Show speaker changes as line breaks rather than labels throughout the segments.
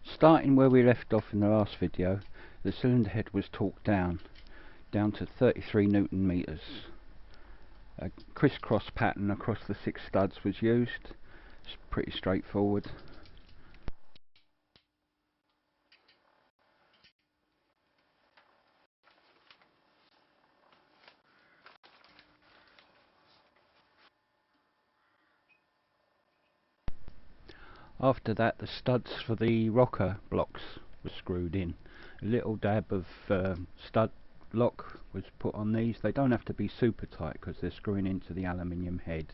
Starting where we left off in the last video, the cylinder head was torqued down to 33 Newton meters. A crisscross pattern across the 6 studs was used. It's pretty straightforward. After that, the studs for the rocker blocks were screwed in. A little dab of stud lock was put on these. They don't have to be super tight because they're screwing into the aluminium head.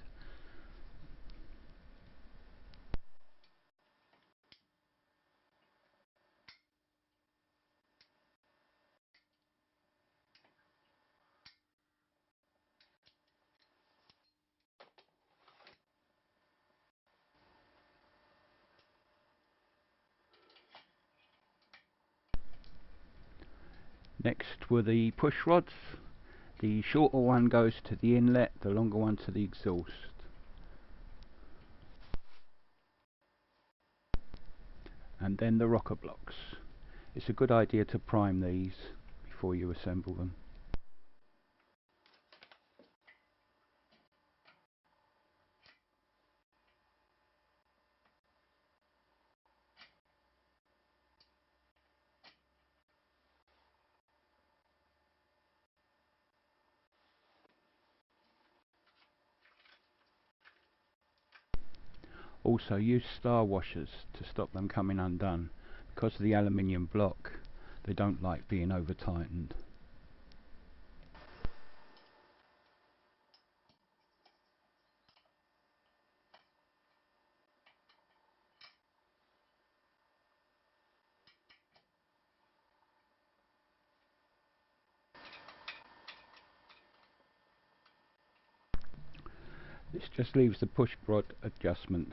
Next were the push rods. The shorter one goes to the inlet, the longer one to the exhaust. And then the rocker blocks. It's a good idea to prime these before you assemble them. Also use star washers to stop them coming undone. Because of the aluminium block, they don't like being over tightened. This just leaves the push rod adjustment.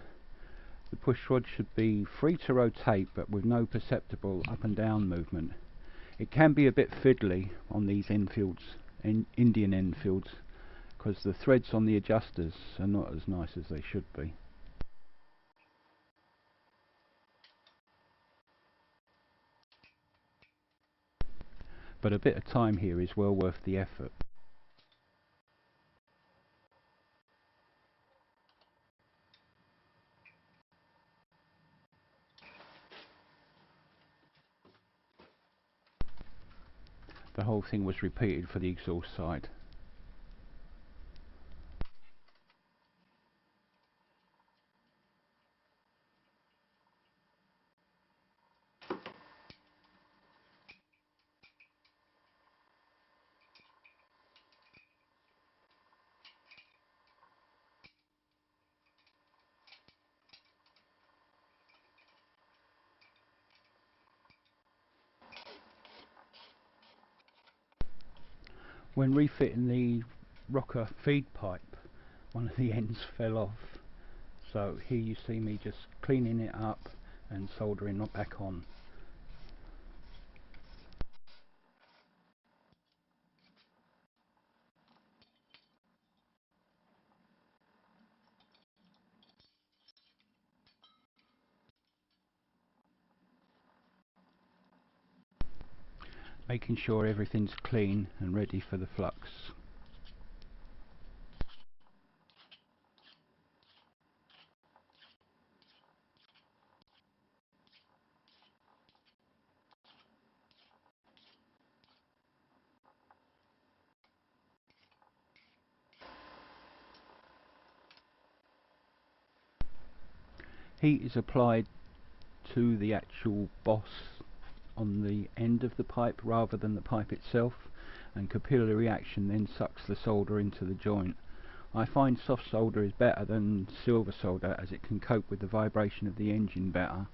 The push rod should be free to rotate but with no perceptible up and down movement. It can be a bit fiddly on these Enfields, Indian Enfields, because the threads on the adjusters are not as nice as they should be. But a bit of time here is well worth the effort. The whole thing was repeated for the exhaust side. When refitting the rocker feed pipe, one of the ends fell off. So here you see me just cleaning it up and soldering it back on. Making sure everything's clean and ready for the flux. Heat is applied to the actual boss on the end of the pipe rather than the pipe itself, and capillary reaction then sucks the solder into the joint. I find soft solder is better than silver solder as it can cope with the vibration of the engine better.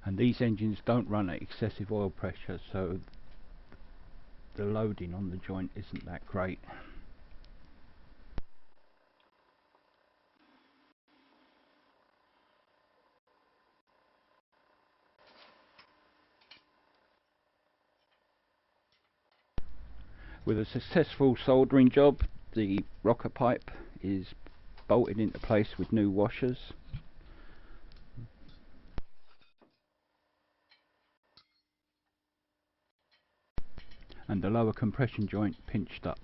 And these engines don't run at excessive oil pressure, so the loading on the joint isn't that great. With a successful soldering job, The rocker pipe is bolted into place with new washers, and the lower compression joint pinched up.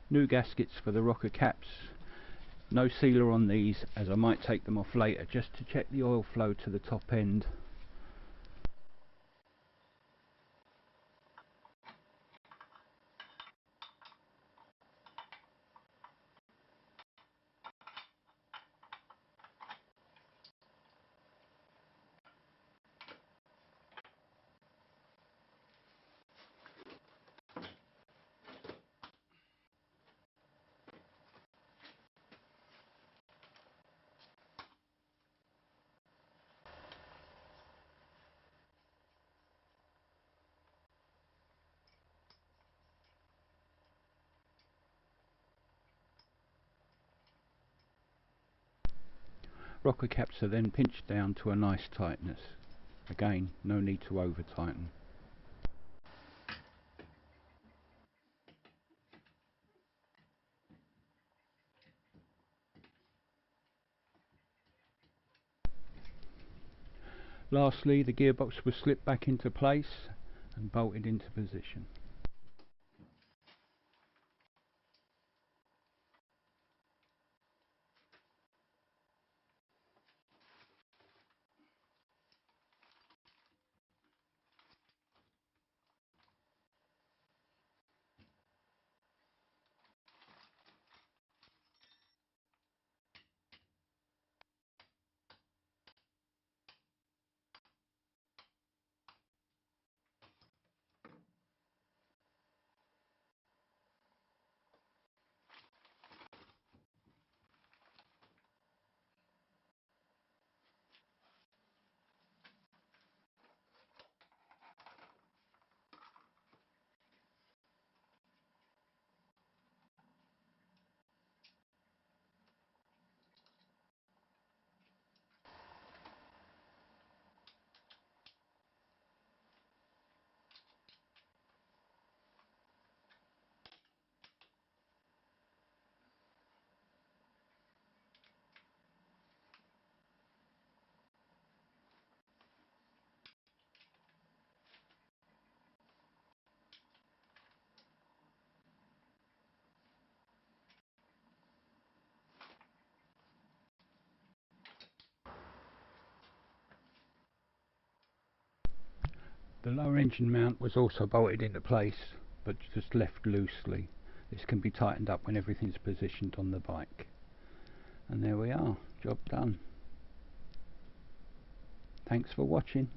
New gaskets for the rocker caps. No sealer on these, as I might take them off later just to check the oil flow to the top end. Rocker caps are then pinched down to a nice tightness. Again, no need to over tighten. Lastly, the gearbox was slipped back into place and bolted into position. The lower engine mount was also bolted into place, but just left loosely. This can be tightened up when everything's positioned on the bike. And there we are, job done. Thanks for watching.